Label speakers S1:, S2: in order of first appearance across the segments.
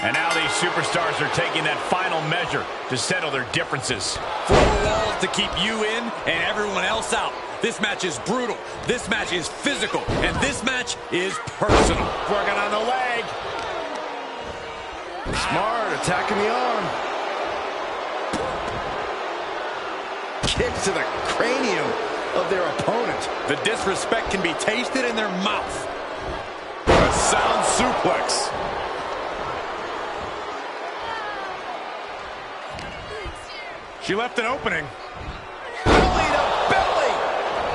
S1: And now these superstars are taking that final measure to settle their differences.
S2: 4 walls to keep you in and everyone else out. This match is brutal. This match is physical. And this match is personal.
S1: Working on the leg.
S3: Smart, attacking the arm. Kicks to the cranium of their opponent.
S2: The disrespect can be tasted in their mouth. A sound suplex. She left an opening.
S3: Belly to belly.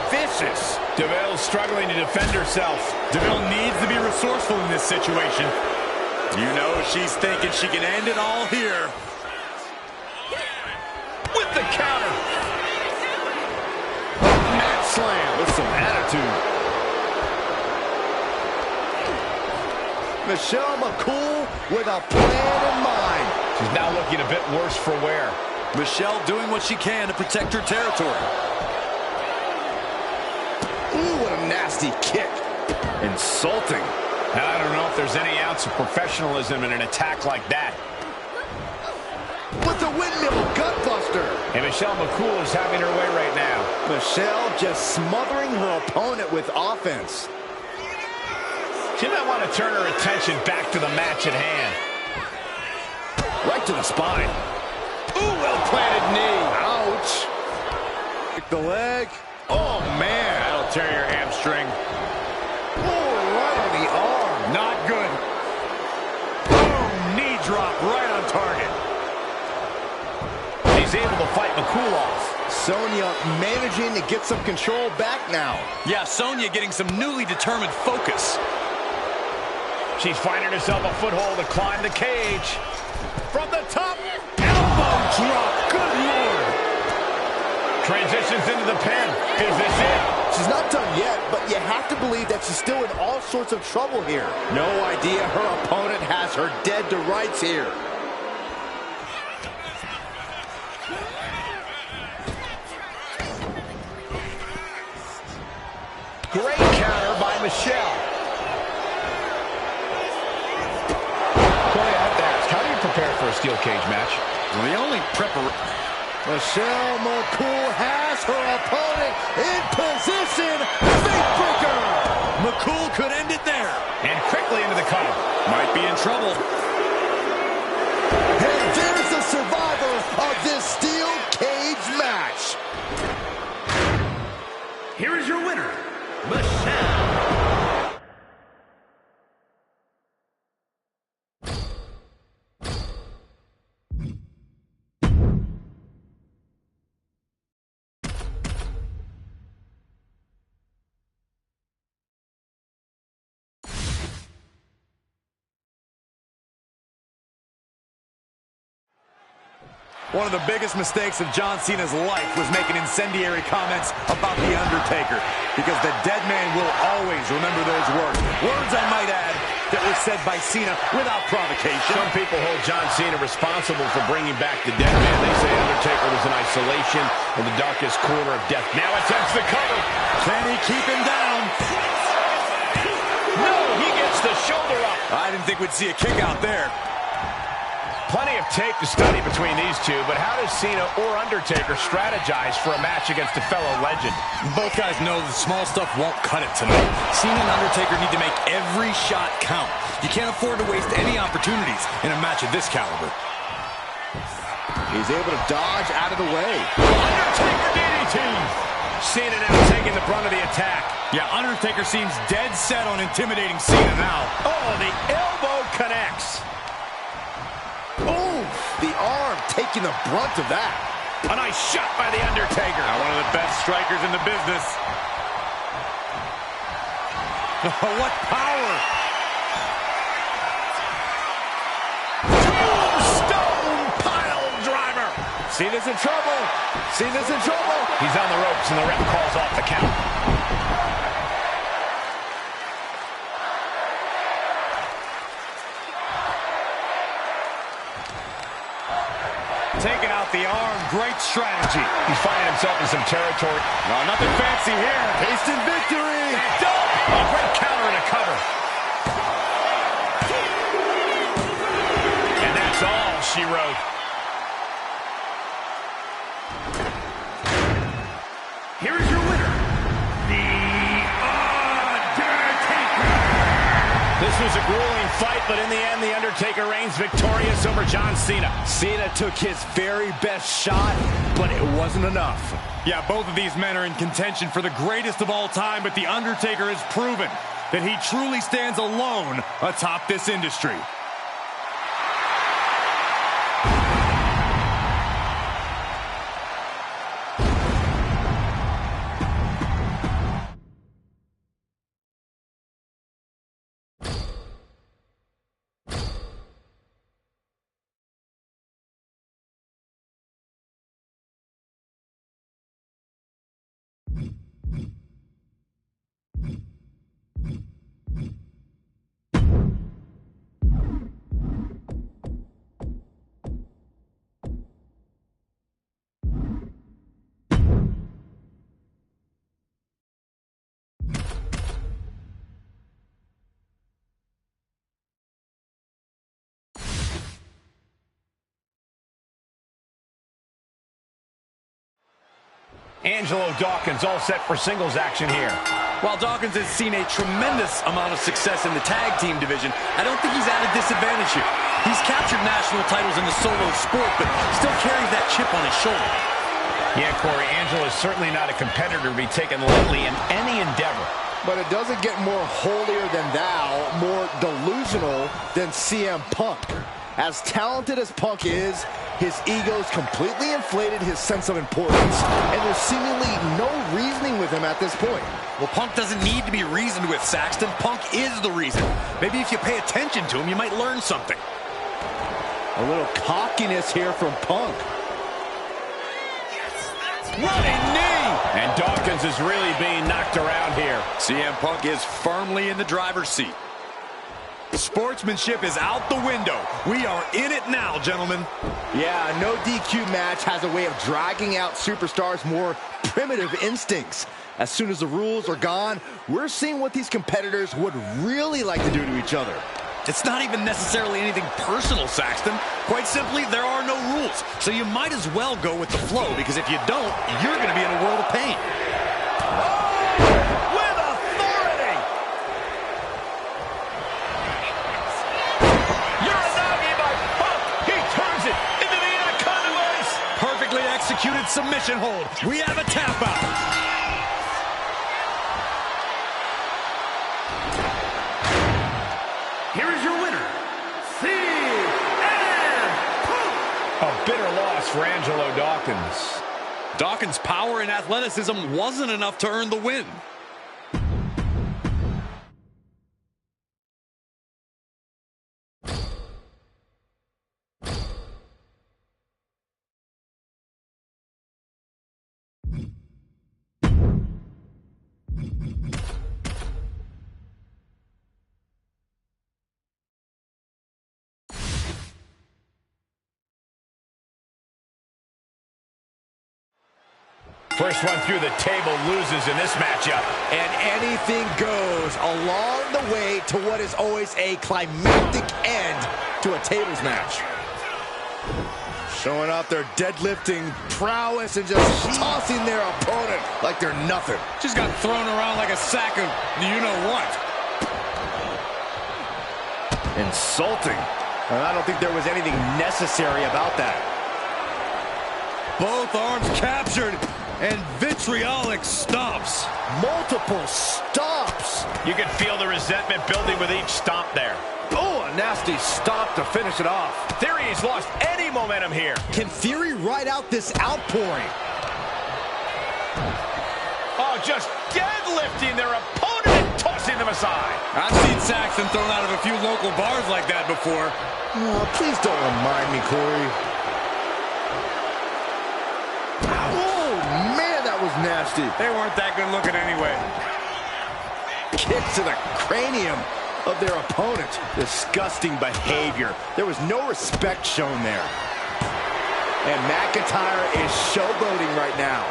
S3: Vicious.
S1: DeVille's struggling to defend herself.
S2: DeVille needs to be resourceful in this situation. You know she's thinking she can end it all here.
S1: With the counter.
S3: Mat slam with some attitude. Michelle McCool with a plan in mind.
S1: She's now looking a bit worse for wear.
S2: Michelle doing what she can to protect her territory.
S3: Ooh, what a nasty kick. Insulting.
S1: And I don't know if there's any ounce of professionalism in an attack like that.
S3: With the windmill gutbuster.
S1: And Michelle McCool is having her way right now.
S3: Michelle just smothering her opponent with offense.
S1: She might want to turn her attention back to the match at hand.
S3: Right to the spine.
S1: Ooh, well-planted knee.
S3: Ouch. Kick the leg. Oh, man.
S2: That'll tear your hamstring.
S3: Oh, right on the arm.
S2: Not good. Boom, knee drop right on target.
S1: He's able to fight McCool off.
S3: Sonya managing to get some control back now.
S2: Yeah, Sonya getting some newly determined focus.
S1: She's finding herself a foothold to climb the cage. From the top, elbow drop. Good Lord. Transitions into the pin. Is this it?
S3: She's not done yet, but you have to believe that she's still in all sorts of trouble here. No idea her opponent has her dead to rights here.
S1: Great counter by Michelle. Corey, I have to ask, how do you prepare for a steel cage match?
S2: Well, the only preparation...
S3: Michelle McCool has her opponent in position. Fate breaker.
S2: McCool could end it there.
S1: And quickly into the cover.
S2: Might be in trouble.
S3: And there's the survivor of this steel cage match.
S1: Here is your winner, Michelle.
S2: One of the biggest mistakes of John Cena's life was making incendiary comments about The Undertaker, because the dead man will always remember those words. Words, I might add, that were said by Cena without provocation.
S1: Some people hold John Cena responsible for bringing back the dead man. They say Undertaker was in isolation in the darkest corner of death. Now attempts the cover.
S2: Can he keep him down?
S1: No, he gets the shoulder up.
S2: I didn't think we'd see a kick out there.
S1: Plenty of tape to study between these two, but how does Cena or Undertaker strategize for a match against a fellow legend?
S2: Both guys know the small stuff won't cut it tonight. Cena and Undertaker need to make every shot count. You can't afford to waste any opportunities in a match of this caliber.
S3: He's able to dodge out of the way.
S1: Undertaker DDT. Cena now taking the brunt of the attack.
S2: Yeah, Undertaker seems dead set on intimidating Cena now.
S1: Oh, the elbow connects.
S3: Oh, the arm taking the brunt of that.
S1: A nice shot by the Undertaker.
S2: One of the best strikers in the business. Oh, what power!
S1: Tombstone pile driver.
S3: Cena's in trouble. Cena's in trouble.
S1: He's on the ropes, and the ref calls off the count.
S2: Taking out the arm, great strategy.
S1: He's finding himself in some territory.
S2: No, nothing fancy here.
S3: Instant victory.
S1: A great counter and a cover. This was a grueling fight, but in the end, The Undertaker reigns victorious over John Cena.
S2: Cena took his very best shot, but it wasn't enough.
S4: Yeah, both of these men are in contention for the greatest of all time, but The Undertaker has proven that he truly stands alone atop this industry.
S1: Angelo Dawkins all set for singles action here.
S2: While Dawkins has seen a tremendous amount of success in the tag team division, I don't think he's at a disadvantage here. He's captured national titles in the solo sport, but still carries that chip on his shoulder.
S1: Yeah, Corey, Angelo is certainly not a competitor to be taken lightly in any endeavor.
S3: But it doesn't get more holier than thou, more delusional than CM Punk. As talented as Punk is, his ego's completely inflated his sense of importance, and there's seemingly no reasoning with him at this point.
S2: Well, Punk doesn't need to be reasoned with, Saxton. Punk is the reason. Maybe if you pay attention to him, you might learn something.
S3: A little cockiness here from Punk.
S2: Running knee!
S1: And Dawkins is really being knocked around here.
S2: CM Punk is firmly in the driver's seat. Sportsmanship is out the window. We are in it now, gentlemen.
S3: Yeah, no DQ match has a way of dragging out superstars' more primitive instincts. As soon as the rules are gone, we're seeing what these competitors would really like to do to each other.
S2: It's not even necessarily anything personal, Saxton. Quite simply, there are no rules. So you might as well go with the flow, because if you don't, you're going to be in a world of pain.
S3: With authority!
S1: Uranagi by Punk. He turns it into the Anaconda Vice.
S2: Perfectly executed submission hold. We have a tap out.
S5: Here is your winner, CM Punk.
S1: A bitter loss for Angelo Dawkins.
S2: Dawkins' power and athleticism wasn't enough to earn the win.
S1: First one through the table loses in this matchup.
S3: And anything goes along the way to what is always a climactic end to a tables match. Showing off their deadlifting prowess and just tossing their opponent like they're nothing.
S4: Just got thrown around like a sack of you-know-what.
S3: Insulting. And I don't think there was anything necessary about that.
S4: Both arms captured and vitriolic stomps.
S3: Multiple stomps.
S1: You can feel the resentment building with each stomp there.
S3: Oh, a nasty stomp to finish it off.
S1: Theory's lost any momentum here.
S3: Can Theory ride out this outpouring?
S1: Oh, just deadlifting their opponent and tossing them aside.
S4: I've seen Saxton thrown out of a few local bars like that before.
S3: Oh, please don't remind me, Corey. Oh, man, that was nasty.
S4: They weren't that good looking anyway.
S3: Kick to the cranium of their opponent. Disgusting behavior. There was no respect shown there. And McIntyre is showboating right now.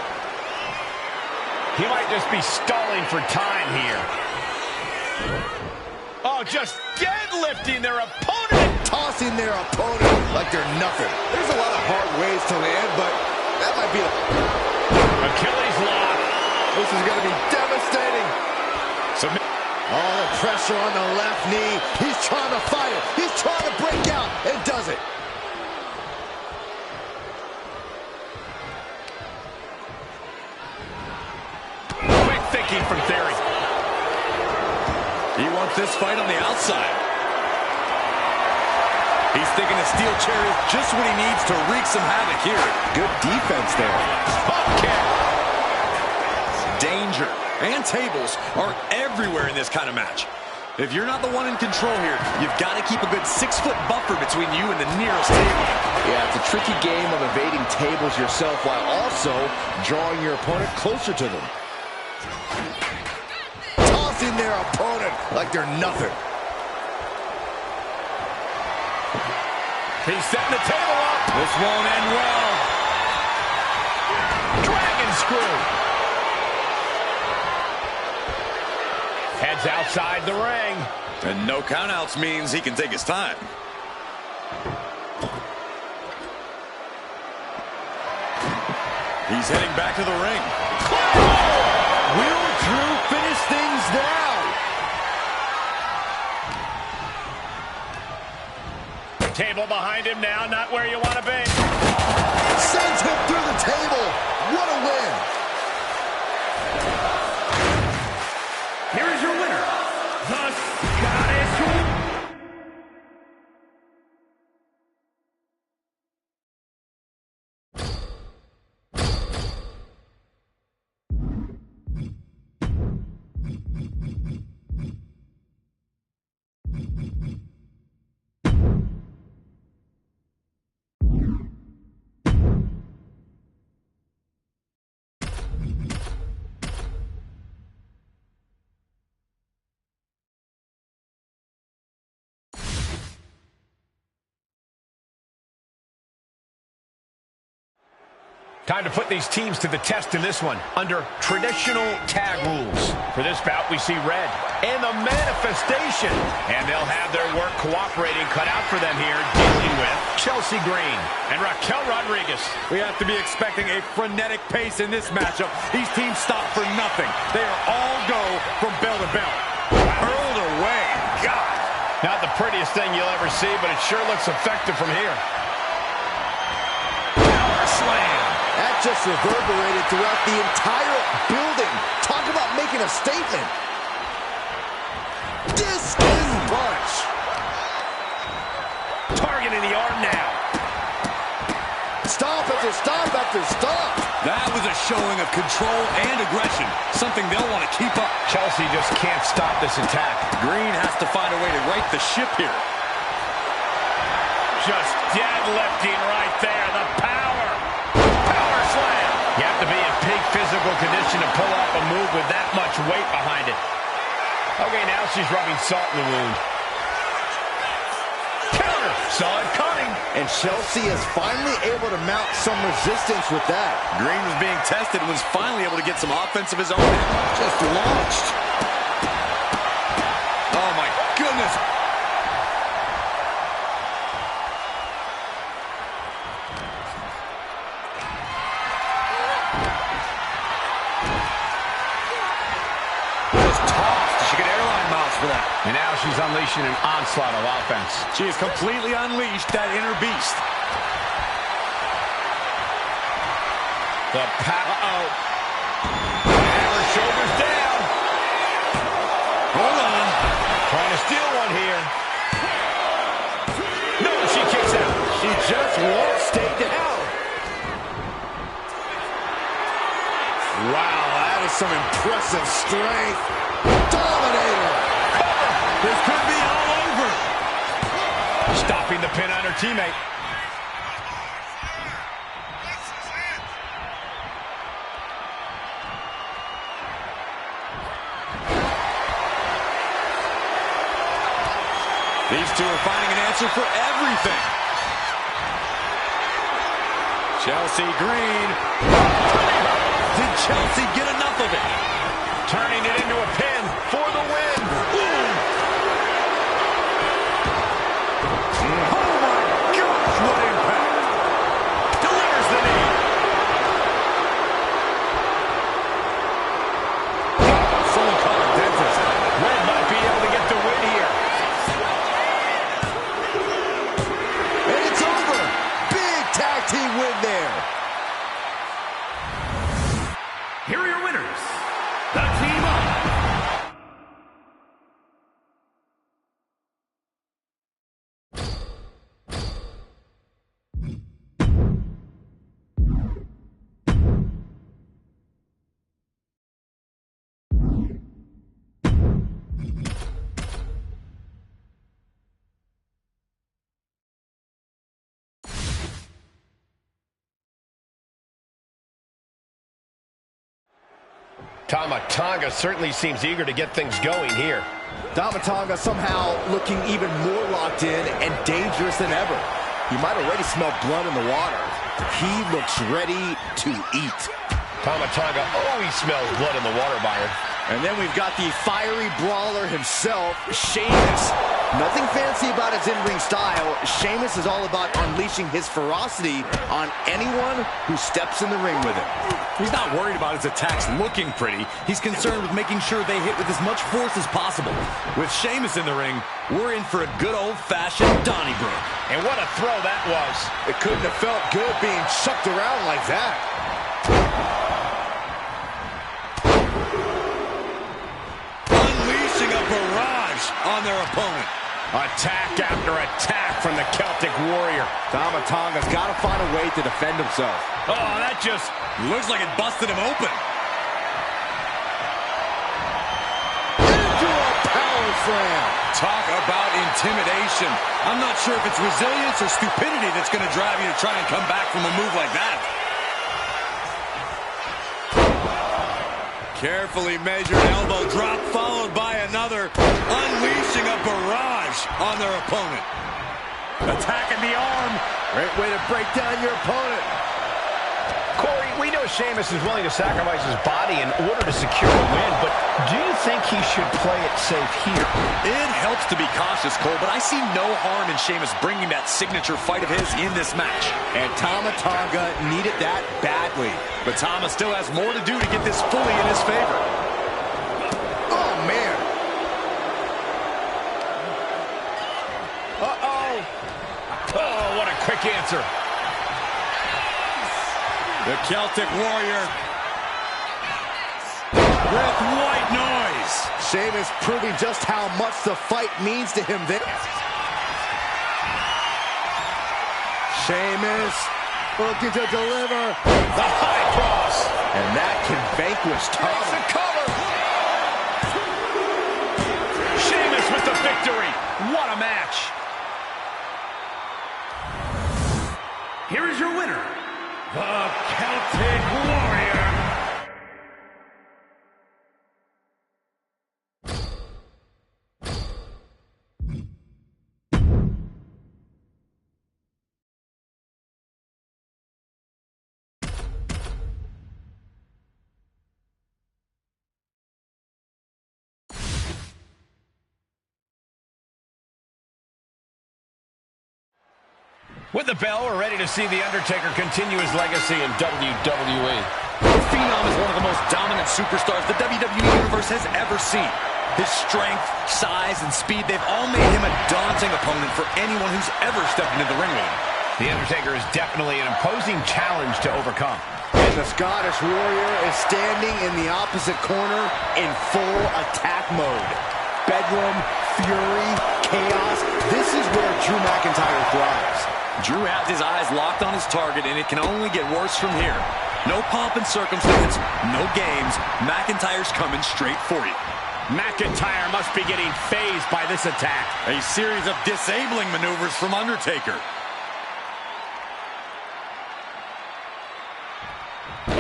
S1: He might just be stalling for time here. Oh, just deadlifting their opponent.
S3: Tossing their opponent like they're nothing. There's a lot of hard ways to land, but that might be
S1: Achilles lock.
S3: This is going to be devastating. Oh, the pressure on the left knee. He's trying to fight it. He's trying to break out and does it.
S1: Quick thinking from Theory.
S2: He wants this fight on the outside. He's thinking a steel chair is just what he needs to wreak some havoc here.
S3: Good defense there.
S1: Pump kick.
S2: Danger and tables are everywhere in this kind of match. If you're not the one in control here, you've got to keep a good 6-foot buffer between you and the nearest table.
S3: Yeah, it's a tricky game of evading tables yourself while also drawing your opponent closer to them. Tossing their opponent like they're nothing.
S1: He's setting the table up.
S4: This won't end well.
S1: Dragon screw. Heads outside the ring.
S2: And no countouts means he can take his time. He's heading back to the ring.
S3: Will Drew finish things now?
S1: Table behind him now, not where you want to be.
S3: Sends him through the table. What a win.
S5: Here is your winner, the Scottish
S1: Time to put these teams to the test in this one under traditional tag rules. For this bout, we see red and the manifestation. And they'll have their work cooperating cut out for them here, dealing with Chelsea Green and Raquel Rodriguez.
S4: We have to be expecting a frenetic pace in this matchup. These teams stop for nothing. They are all go from bell to bell.
S2: Hurled away. God.
S1: Not the prettiest thing you'll ever see, but it sure looks effective from here.
S2: Power slam.
S3: That just reverberated throughout the entire building. Talk about making a statement. Discus punch.
S1: Targeting the arm now.
S3: Stomp after stomp after stomp.
S2: That was a showing of control and aggression, something they'll want to keep up.
S1: Chelsea just can't stop this attack.
S2: Green has to find a way to right the ship here.
S1: Just deadlifting right there. The power. Power slam. You have to be in peak physical condition to pull off a move with that much weight behind it. Okay, now she's rubbing salt in the wound. Counter. Saw it coming.
S3: And Chelsea is finally able to mount some resistance with that.
S2: Green was being tested and was finally able to get some offense of his own. Just launched. Oh, my goodness. Just tossed. She could airline miles for that.
S1: And now she's unleashing an onslaught of offense.
S2: She has completely unleashed that inner beast.
S1: The power. Hammer shoulders down.
S2: Hold on.
S1: Trying to steal one here. No, she kicks out.
S3: She just won't stay down. Wow, that is some impressive strength. Dominator.
S2: This could be all over.
S1: Stopping the pin on her teammate.
S2: These two are finding an answer for everything. Chelsea Green. Did Chelsea get enough of it?
S1: Turning it into a pin for the win.
S2: Oh my gosh, what impact.
S1: Delivers the knee.
S2: Someone call a dentist.
S1: Led by Tama Tonga certainly seems eager to get things going here.
S3: Tama Tonga somehow looking even more locked in and dangerous than ever. You might already smell blood in the water. He looks ready to eat.
S1: Tama Tonga always smells blood in the water, Byron.
S3: And then we've got the fiery brawler himself, Sheamus. Nothing fancy about his in-ring style. Sheamus is all about unleashing his ferocity on anyone who steps in the ring with him.
S4: He's not worried about his attacks looking pretty. He's concerned with making sure they hit with as much force as possible. With Sheamus in the ring, we're in for a good old-fashioned Donnybrook.
S1: And what a throw that was.
S3: It couldn't have felt good being chucked around like that.
S4: Unleashing a barrage on their opponent.
S1: Attack after attack from the Celtic Warrior.
S3: Tama Tonga's got to find a way to defend himself.
S4: Oh, that just looks like it busted him open.
S3: Into a power slam.
S4: Talk about intimidation. I'm not sure if it's resilience or stupidity that's going to drive you to try and come back from a move like that. Carefully measured elbow drop followed by another, unleashing a barrage on their opponent. Attacking the arm.
S3: Great way to break down your opponent.
S1: Corey, we know Sheamus is willing to sacrifice his body in order to secure a win, but do you think he should play it safe here?
S4: It helps to be cautious, Cole, but I see no harm in Sheamus bringing that signature fight of his in this match.
S3: And Tama Tonga needed that badly.
S4: But Tama still has more to do to get this fully in his favor.
S3: Oh, man. Uh-oh.
S1: Oh, what a quick answer.
S4: The Celtic Warrior with white noise.
S3: Sheamus proving just how much the fight means to him there. Sheamus looking to deliver.
S1: The high cross.
S3: And that can vanquish Tama.
S1: Takes the cover. Sheamus with the victory. What a match.
S5: Here is your winner, the Celtic Warrior.
S1: With the bell, we're ready to see The Undertaker continue his legacy in WWE.
S4: The Phenom is one of the most dominant superstars the WWE Universe has ever seen. His strength, size, and speed, they've all made him a daunting opponent for anyone who's ever stepped into the ring with him.
S1: The Undertaker is definitely an imposing challenge to overcome.
S3: And the Scottish Warrior is standing in the opposite corner in full attack mode. Bedlam, fury, chaos. This is where Drew McIntyre thrives.
S4: Drew has his eyes locked on his target, and it can only get worse from here. No pomp and circumstance, no games. McIntyre's coming straight for you.
S1: McIntyre must be getting phased by this attack.
S4: A series of disabling maneuvers from Undertaker.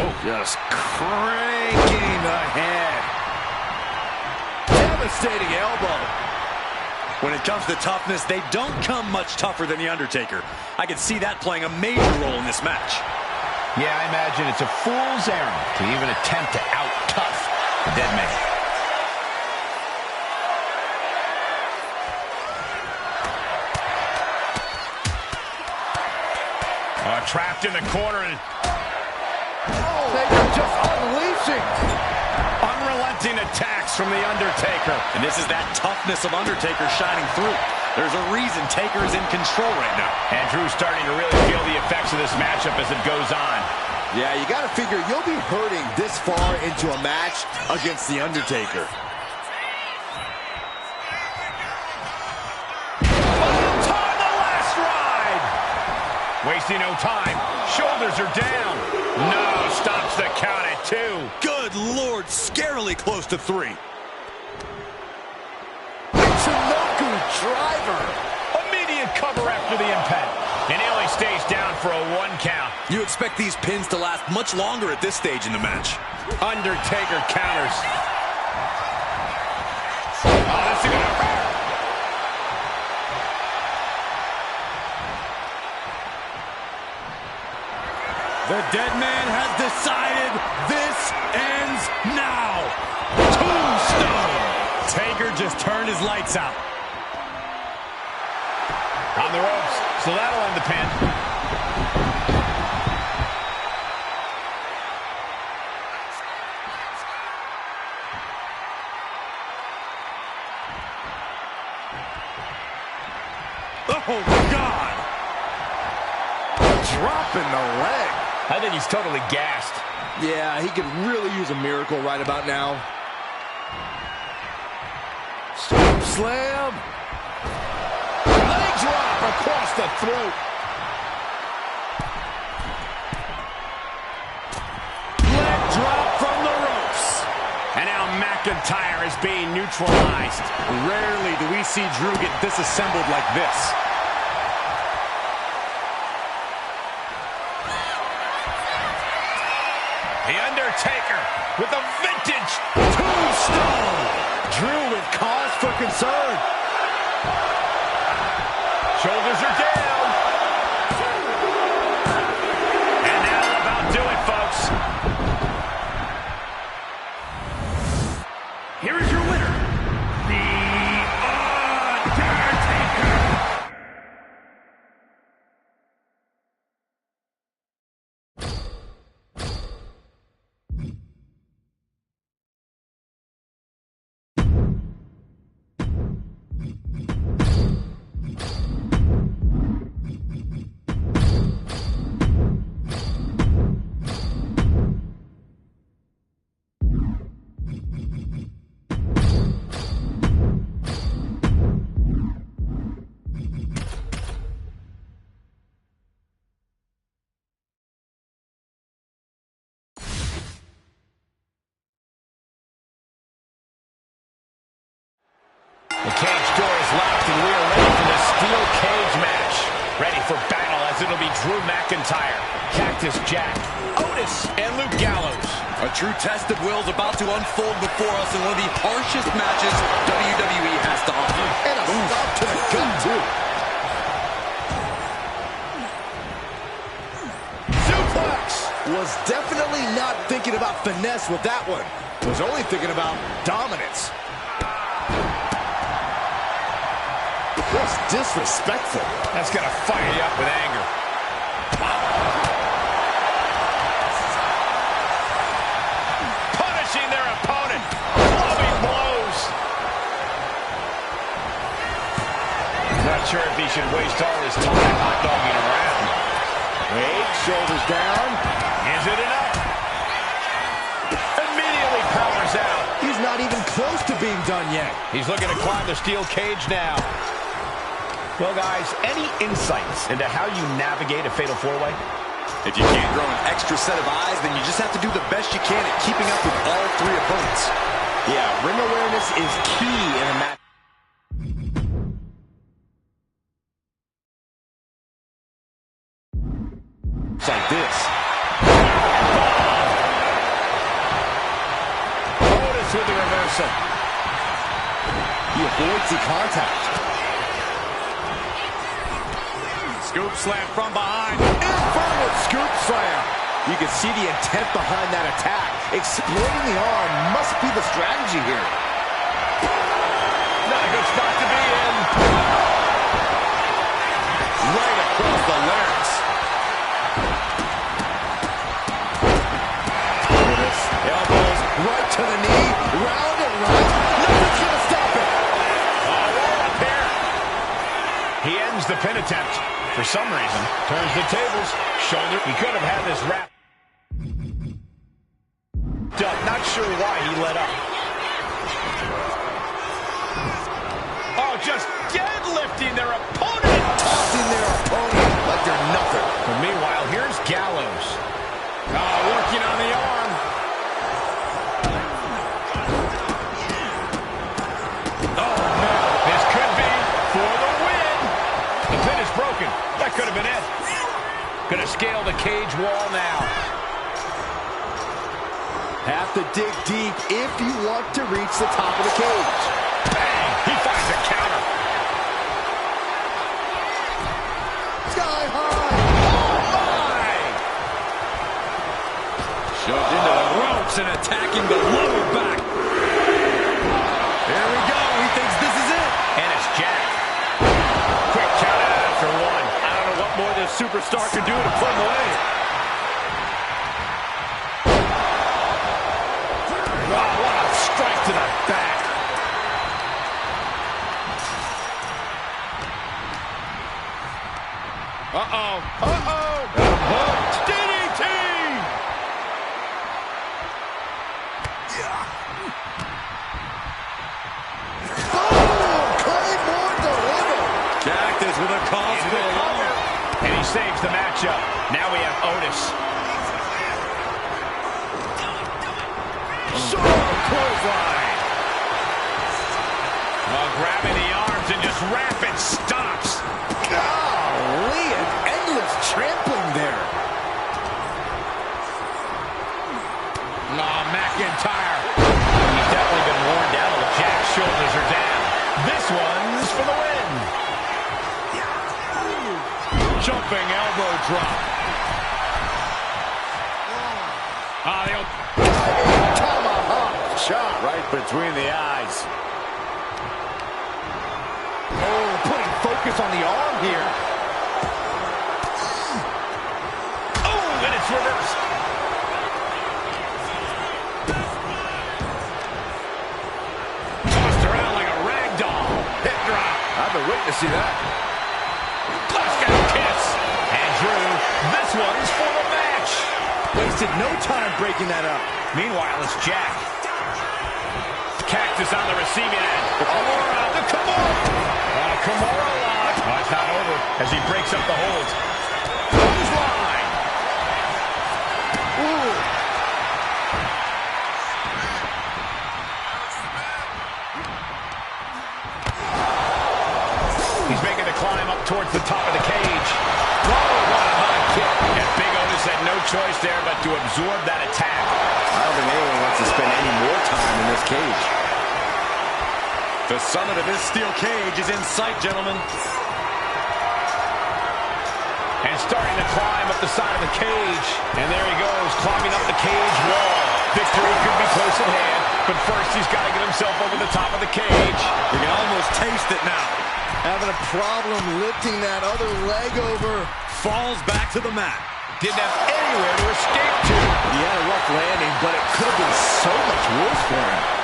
S3: Oh, just cranking the head. Devastating elbow.
S4: When it comes to toughness, they don't come much tougher than The Undertaker. I could see that playing a major role in this match.
S1: Yeah, I imagine it's a fool's errand to even attempt to out-tough the dead man. Trapped in the corner. And
S3: Taker just unleashing.
S1: Unrelenting attacks from The Undertaker.
S4: And this is that toughness of Undertaker shining through. There's a reason Taker is in control right now.
S1: And Drew's starting to really feel the effects of this matchup as it goes on.
S3: Yeah, you got to figure you'll be hurting this far into a match against The Undertaker.
S1: Time the last ride. Wasting no time. Shoulders are down. No, stops the count at 2.
S4: Good Lord, scarily close to 3.
S3: Driver.
S1: Immediate cover after the impact. And he only stays down for a 1 count.
S4: You expect these pins to last much longer at this stage in the match.
S1: Undertaker counters. Oh, this is gonna hurt.
S2: The dead man has decided this ends now. Tombstone. Taker just turned his lights out.
S1: On the ropes, so that'll end the pin.
S2: Oh, God.
S3: Dropping the leg.
S1: I think he's totally gassed.
S3: Yeah, he could really use a miracle right about now. Scoop slam. Leg drop across the throat.
S2: Leg drop from the ropes.
S1: And now McIntyre is being neutralized.
S2: Rarely do we see Drew get disassembled like this.
S1: The Undertaker with a vintage
S3: Tombstone. Drew with cause for concern.
S1: shoulders are down. And that'll about do it, folks.
S5: Here is your winner, The Undertaker.
S1: The cage door is locked, and we are ready for the steel cage match. Ready for battle, as it'll be Drew McIntyre, Cactus Jack, Otis, and Luke Gallows.
S4: A true test of will is about to unfold before us in one of the harshest matches WWE has to offer.
S3: And a stop to the gut, too.
S1: Suplex!
S3: Was definitely not thinking about finesse with that one. Was only thinking about dominance. That's disrespectful.
S1: That's going to fire you up with anger. Punishing their opponent. Clubbing blows. Not sure if he should waste all his time hot dogging around.
S3: Wait, shoulders down.
S1: Is it enough? Immediately powers out.
S3: He's not even close to being done yet.
S1: He's looking to climb the steel cage now. Well, guys, any insights into how you navigate a fatal four-way?
S4: If you can't grow an extra set of eyes, then you just have to do the best you can at keeping up with all three opponents.
S3: Yeah, ring awareness is key in a match. It's like this.
S1: Otis with the reversal.
S3: He avoids the contact.
S2: Scoop slam from behind.
S3: Inverted scoop slam. You can see the intent behind that attack. Exploiting the arm must be the strategy here.
S1: Not a good spot to be in.
S3: Right across the larynx. Otis, elbows right to the knee. Round and round. Nothing's going to stop it.
S1: Roll up here. He ends the pin attempt. For some reason, turns the tables. Shoulder. He could have had this wrap. Not sure why he let up. Oh, just deadlifting their opponent.
S3: Tossing their opponent like they're nothing.
S1: But meanwhile, here's Gallows.
S2: Oh, working on the arm.
S1: Oh, no. This could be for the win. The pin is broken. That could have been it. cage wall now.
S3: Have to dig deep if you want to reach the top of the cage.
S1: Bang! He finds a counter.
S3: Sky high.
S1: Oh, my!
S4: Shoved into the ropes and attacking the lower back. There we go. He thinks this is it.
S1: And it's Jack. Quick count out after one. I don't know what more this superstar can do to put him away. Wow, what a strike to the back. Uh-oh. Uh-oh. Hooked. DDT.
S3: Claymore delivered.
S4: Cactus with a cause for alarm.
S1: And he saves the matchup. Now we have Otis. Clothesline. Grabbing the arms and just rapid stops.
S3: Golly, an endless trampling there.
S1: McIntyre. He's definitely been worn down. Jack's shoulders are down. This one's for the win. Jumping elbow drop.
S3: Tomahawk shot.
S2: Right between the eyes.
S3: Oh, putting focus on the arm here.
S1: Oh, and it's reversed. Tossed around like a rag doll. Hip drop.
S3: I've been waiting to see that.
S1: Blackout kiss. And Drew, this one's for the match.
S3: Wasted no time breaking that up.
S1: Meanwhile, it's Jack. Cactus on the receiving end. Kimura, the Kimura. Kimura lock. Oh, it's not over as he breaks up the hold. Clothesline.
S3: Ooh.
S1: He's making the climb up towards the top of the cage. Oh, what a high kick. And Big Otis had no choice there but to absorb that attack.
S3: I don't think anyone wants to spend any more time in this cage.
S4: The summit of this steel cage is in sight, gentlemen.
S1: And starting to climb up the side of the cage. And there he goes, climbing up the cage wall. Victory could be close at hand, but first he's got to get himself over the top of the cage.
S4: You can almost taste it now.
S3: Having a problem lifting that other leg over.
S4: Falls back to the mat.
S1: Didn't have anywhere to escape to.
S3: He had a rough landing, but it could have been so much worse for him.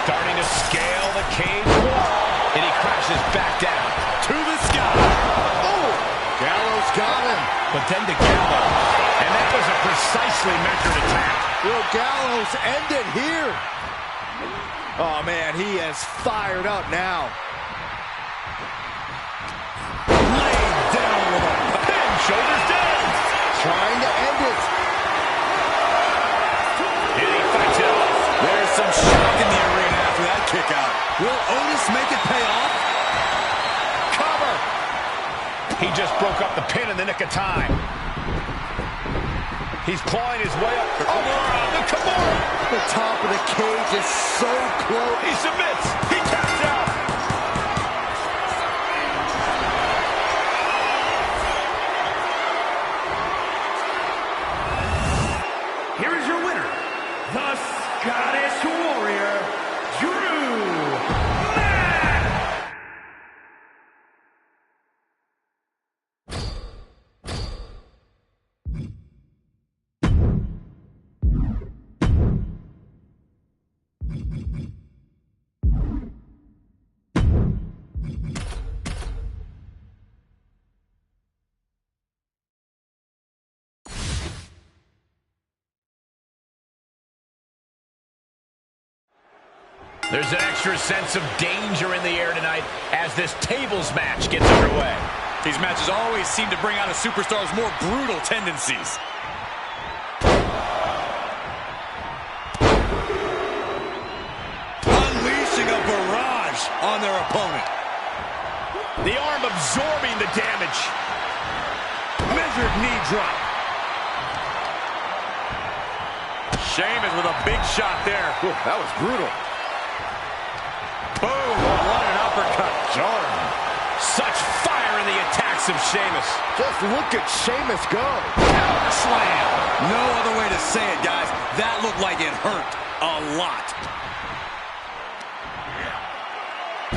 S1: Starting to scale the cage wall. And he crashes back down.
S4: To the sky.
S3: Oh! Gallows got him.
S1: But then to Gallows. And that was a precisely measured attack.
S3: Will Gallows end it here? Oh, man, he is fired up now.
S1: Laid down with a pin. Shoulders down.
S3: Trying to end it.
S1: And he fights it off.
S4: There's some shock in the arena after that kick out. Will Otis make it pay off?
S1: Cover. He just broke up the pin in the nick of time. He's clawing his way up. The Kimura.
S3: The top of the cage is so close.
S1: He submits. He taps out.
S5: Here is your winner, the Scottish Warrior, Drew Mack.
S1: There's an extra sense of danger in the air tonight as this tables match gets underway.
S4: These matches always seem to bring out a superstar's more brutal tendencies. Unleashing a barrage on their opponent.
S1: The arm absorbing the damage. Measured knee drop.
S2: Sheamus with a big shot there.
S3: Ooh, that was brutal.
S2: Boom! What an uppercut. Jordan.
S1: Such fire in the attacks of Sheamus.
S3: Just look at Sheamus go.
S2: Slam. No other way to say it, guys. That looked like it hurt a lot.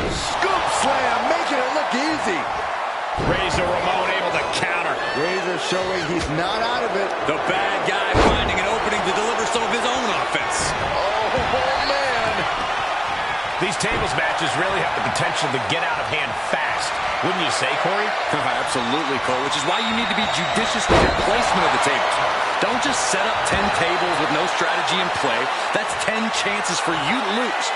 S3: Scoop slam, making it look easy.
S1: Razor Ramon able to counter.
S3: Razor showing he's not out of it.
S2: The bad guy finding an opening to deliver some of his own offense.
S3: Oh, man.
S1: These tables matches really have the potential to get out of hand fast. Wouldn't you say, Corey?
S4: Absolutely, Cole, which is why you need to be judicious with your placement of the tables. Don't just set up 10 tables with no strategy in play. That's 10 chances for you to lose.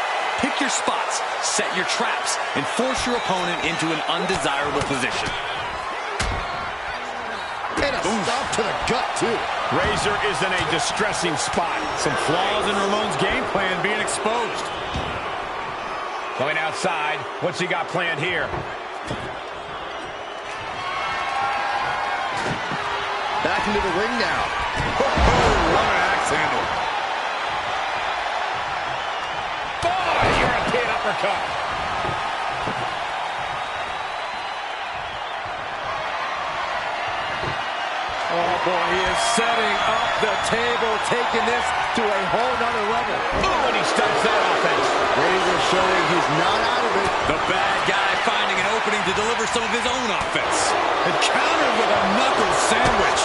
S4: Pick your spots, set your traps, and force your opponent into an undesirable position.
S3: And a stop to the gut, too.
S1: Razor is in a distressing spot.
S2: Some flaws in Ramon's game plan being exposed.
S1: Going outside. What's he got planned here?
S3: Back into the ring now.
S2: Oh, what an axe handle.
S1: European uppercut.
S3: Oh, boy, he is setting up the table, taking this to a whole nother level.
S1: Oh, and he stops that offense.
S3: Razor showing he's not out of it.
S2: The bad guy finding an opening to deliver some of his own offense. And countered with a knuckle sandwich.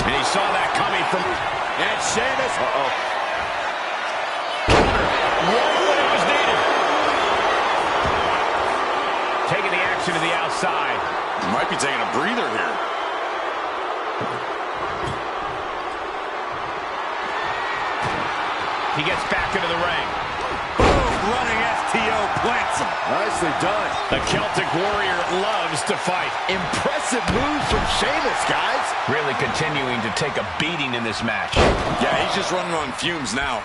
S1: And he saw that coming from...
S2: And Sheamus.
S1: Uh-oh. Right when it was needed. Taking the action to the outside.
S2: Might be taking a breather here.
S1: He gets back into the ring.
S2: Boom! Running STO plants him.
S3: Nicely done.
S1: The Celtic Warrior loves to fight.
S3: Impressive moves from Sheamus, guys.
S1: Really continuing to take a beating in this match.
S2: Yeah, he's just running on fumes now.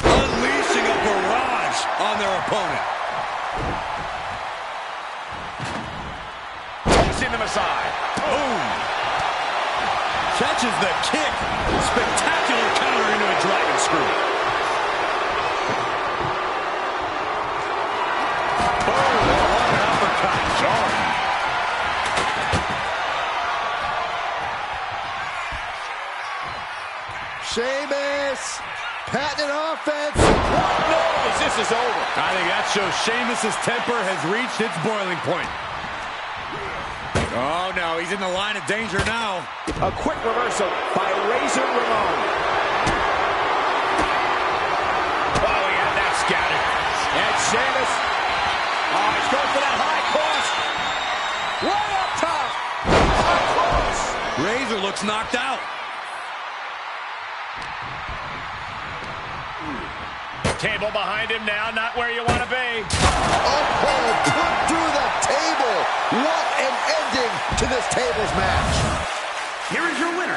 S2: Unleashing a barrage on their opponent.
S1: Tossing them aside.
S2: Boom! Catches the kick. Spectacular counter into a dragon screw. Boom! What an uppercut. Jordan.
S3: Sheamus. Patented offense.
S1: What noise? This is over.
S2: I think that shows Sheamus's temper has reached its boiling point. Oh, no, he's in the line of danger now.
S1: A quick reversal by Razor Ramon. Oh, yeah, that's scattered. And Sheamus. Oh, he's going for that high cross. Way up top. High cross.
S2: Razor looks knocked out.
S1: Table behind him now, not where you want to be.
S3: Oh, put through the table. What an ending to this tables match.
S5: Here is your winner.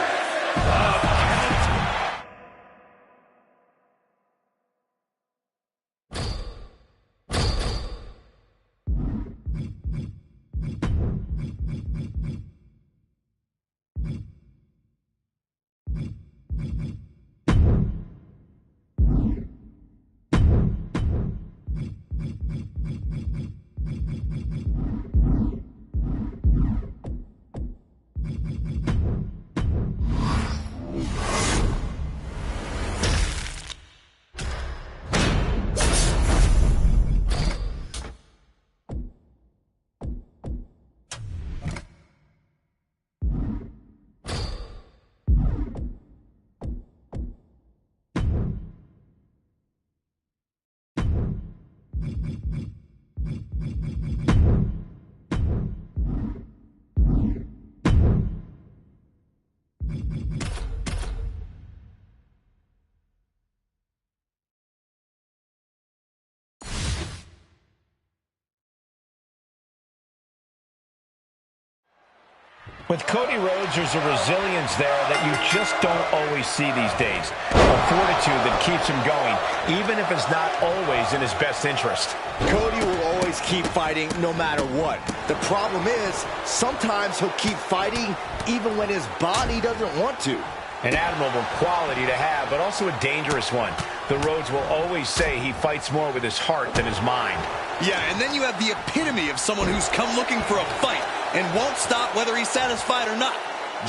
S1: With Cody Rhodes, there's a resilience there that you just don't always see these days. A fortitude that keeps him going, even if it's not always in his best interest.
S3: Cody will always always keep fighting no matter what. The problem is, sometimes he'll keep fighting even when his body doesn't want to.
S1: An admirable quality to have, but also a dangerous one. The Rhodes will always say he fights more with his heart than his mind.
S4: Yeah, and then you have the epitome of someone who's come looking for a fight and won't stop whether he's satisfied or not.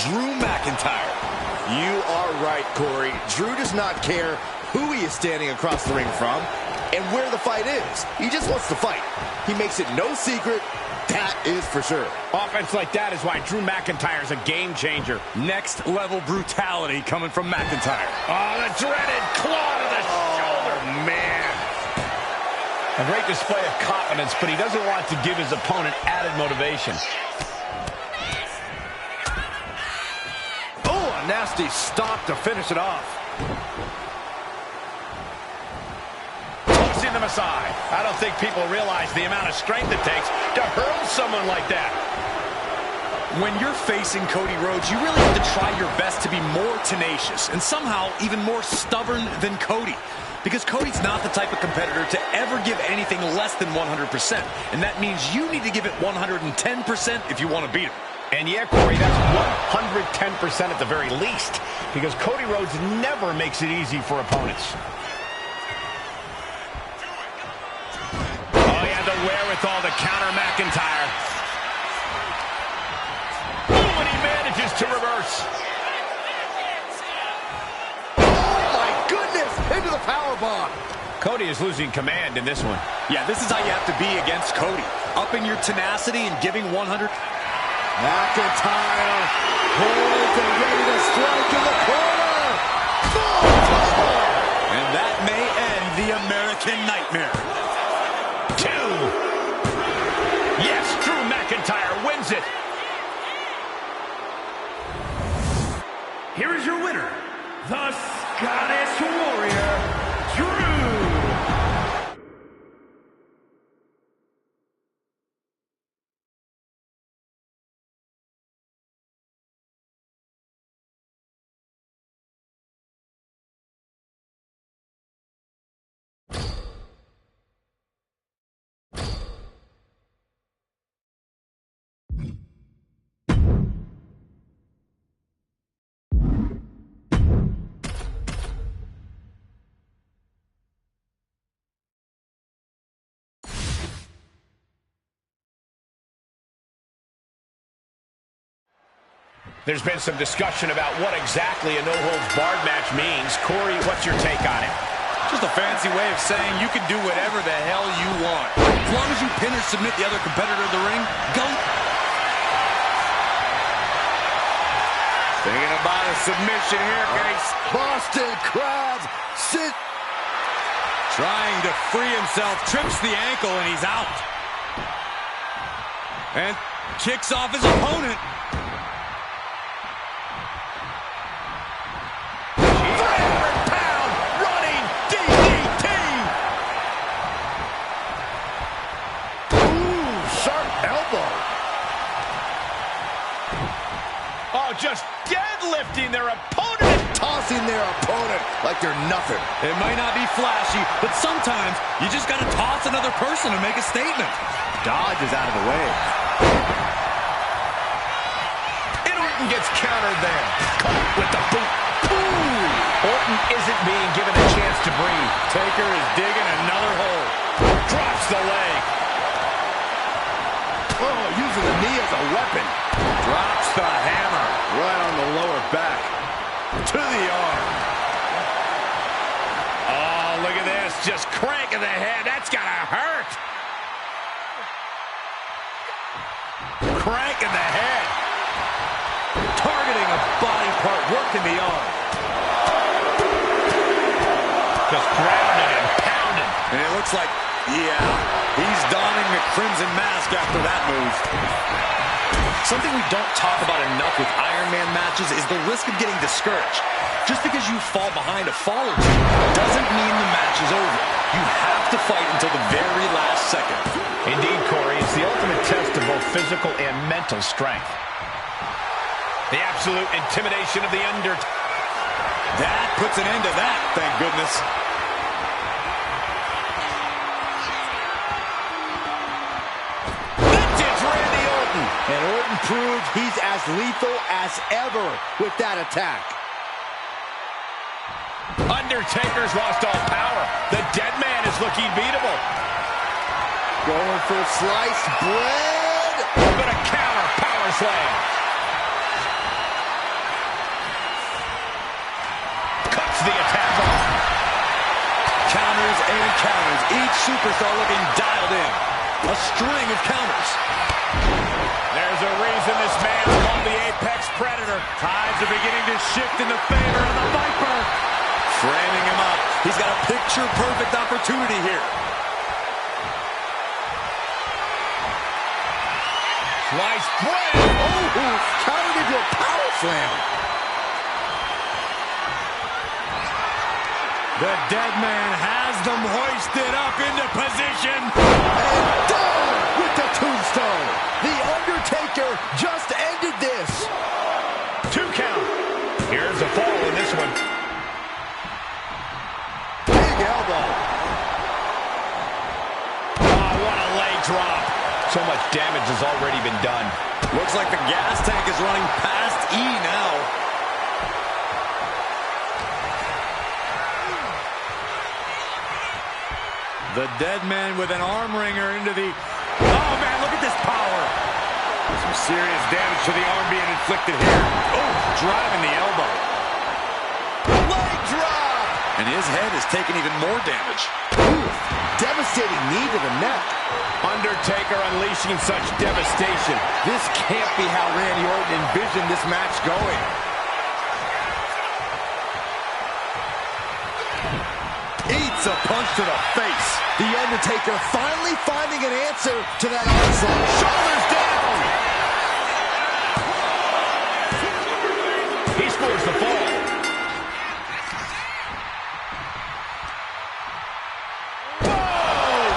S4: Drew McIntyre.
S3: You are right, Corey. Drew does not care who he is standing across the ring from and where the fight is. He just wants to fight. He makes it no secret. That is for sure.
S1: Offense like that is why Drew McIntyre is a game changer.
S4: Next level brutality coming from McIntyre.
S1: Oh, the dreaded claw to the shoulder. Man. A great display of confidence, but he doesn't want to give his opponent added motivation.
S3: Oh, a nasty stop to finish it off.
S1: Tossing them aside. I don't think people realize the amount of strength it takes to hurl someone like that.
S4: When you're facing Cody Rhodes, you really have to try your best to be more tenacious and somehow even more stubborn than Cody. Because Cody's not the type of competitor to ever give anything less than 100%. And that means you need to give it 110% if you want to beat him.
S1: And yeah, Corey, that's 110% at the very least. Because Cody Rhodes never makes it easy for opponents. Oh, he had the wherewithal to counter McIntyre. Oh, and he manages to reverse.
S3: Into the powerbomb.
S1: Cody is losing command in this one.
S4: Yeah, this is how you have to be against Cody. Upping your tenacity and giving 100.
S3: McIntyre holds and ready to strike in the corner.
S4: And that may end the American Nightmare.
S1: 2. Yes, Drew McIntyre wins it.
S5: Here is your winner, the Scottish Warrior, Drew.
S1: There's been some discussion about what exactly a no-holds-barred match means. Corey, what's your take on it?
S4: Just a fancy way of saying you can do whatever the hell you want. As long as you pin or submit the other competitor in the ring, go.
S2: Thinking about a submission here, guys.
S3: Boston Crab sit.
S4: Trying to free himself, trips the ankle, and he's out. And kicks off his opponent.
S1: Just deadlifting their opponent.
S3: Tossing their opponent like they're nothing.
S4: It might not be flashy, but sometimes you just got to toss another person to make a statement.
S3: Dodge is out of the way.
S1: And Orton gets countered there. Caught with the boot. Ooh. Orton isn't being given a chance to breathe.
S4: Taker is digging another hole.
S1: Drops the leg.
S3: Oh, using the knee as a weapon.
S4: Drops the hammer.
S3: Right on the lower back. To the arm.
S1: Oh, look at this. Just cranking the head. That's got to hurt. Cranking the head.
S4: Targeting a body part, working the arm.
S1: Just grounded and pounded.
S4: And it looks like, yeah, he's donning the crimson mask after that move. Something we don't talk about enough with Iron Man matches is the risk of getting discouraged. Just because you fall behind a fall or two doesn't mean the match is over. You have to fight until the very last second.
S1: Indeed, Corey, it's the ultimate test of both physical and mental strength. The absolute intimidation of the Undertaker.
S4: That puts an end to that, thank goodness.
S3: And Orton proved he's as lethal as ever with that attack.
S1: Undertaker's lost all power. The dead man is looking beatable.
S3: Going for sliced bread.
S1: But a counter power slam. Cuts the attack off.
S2: Counters and counters. Each superstar looking dialed in. A string of counters.
S1: There's a reason this man's called the Apex Predator.
S2: Tides are beginning to shift in the favor of the Viper. Framing him up. He's got a picture-perfect opportunity here.
S1: Sliced bread.
S3: Oh, countered into a power slam.
S2: The dead man has them hoisted up into position.
S3: And down with the tombstone. The Undertaker just ended this.
S1: 2 count. Here's a fall in this one.
S3: Big elbow.
S1: Oh, what a leg drop. So much damage has already been done.
S2: Looks like the gas tank is running past E now. The dead man with an arm wringer into the... Oh, man, look at this power.
S1: Some serious damage to the arm being inflicted here. Oh, driving the elbow.
S3: Leg drop.
S2: And his head is taking even more damage.
S3: Ooh, devastating knee to the neck.
S1: Undertaker unleashing such devastation.
S3: This can't be how Randy Orton envisioned this match going.
S2: Eats a punch to the face.
S3: The Undertaker finally finding an answer to that onslaught.
S1: Shoulders down. He scores the fall. Boom!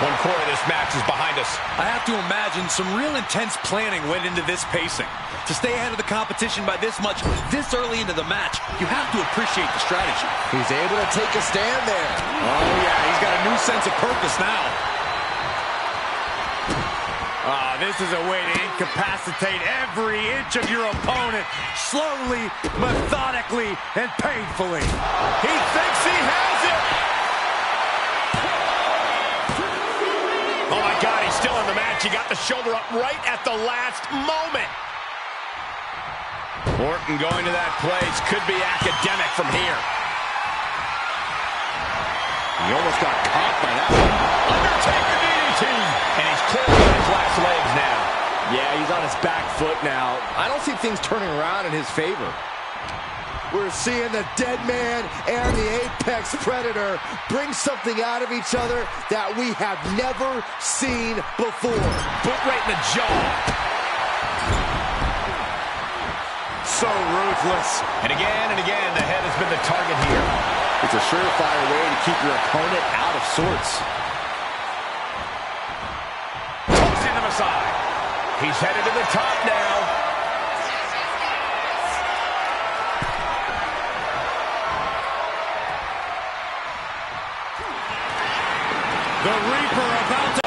S1: 1/4 of this match is behind us.
S2: I have to imagine some real intense planning went into this pacing. To stay ahead of the competition by this much, this early into the match, you have to appreciate the strategy.
S3: He's able to take a stand there.
S2: Oh, yeah, he's got a new sense of purpose now. This is a way to incapacitate every inch of your opponent, slowly, methodically, and painfully.
S1: He thinks he has it. Oh, my God, he's still in the match. He got the shoulder up right at the last moment. Orton going to that place could be academic from here.
S3: He almost got caught by that one.
S1: Undertaker DDT. And he's clearly on his last legs now.
S3: Yeah, he's on his back foot now. I don't see things turning around in his favor. We're seeing the dead man and the Apex Predator bring something out of each other that we have never seen before.
S1: Boot right in the jaw.
S2: So ruthless.
S1: And again, the head has been the target here.
S3: It's a surefire way to keep your opponent out of sorts.
S1: Tossing him aside. He's headed to the top now.
S2: The Reaper about to...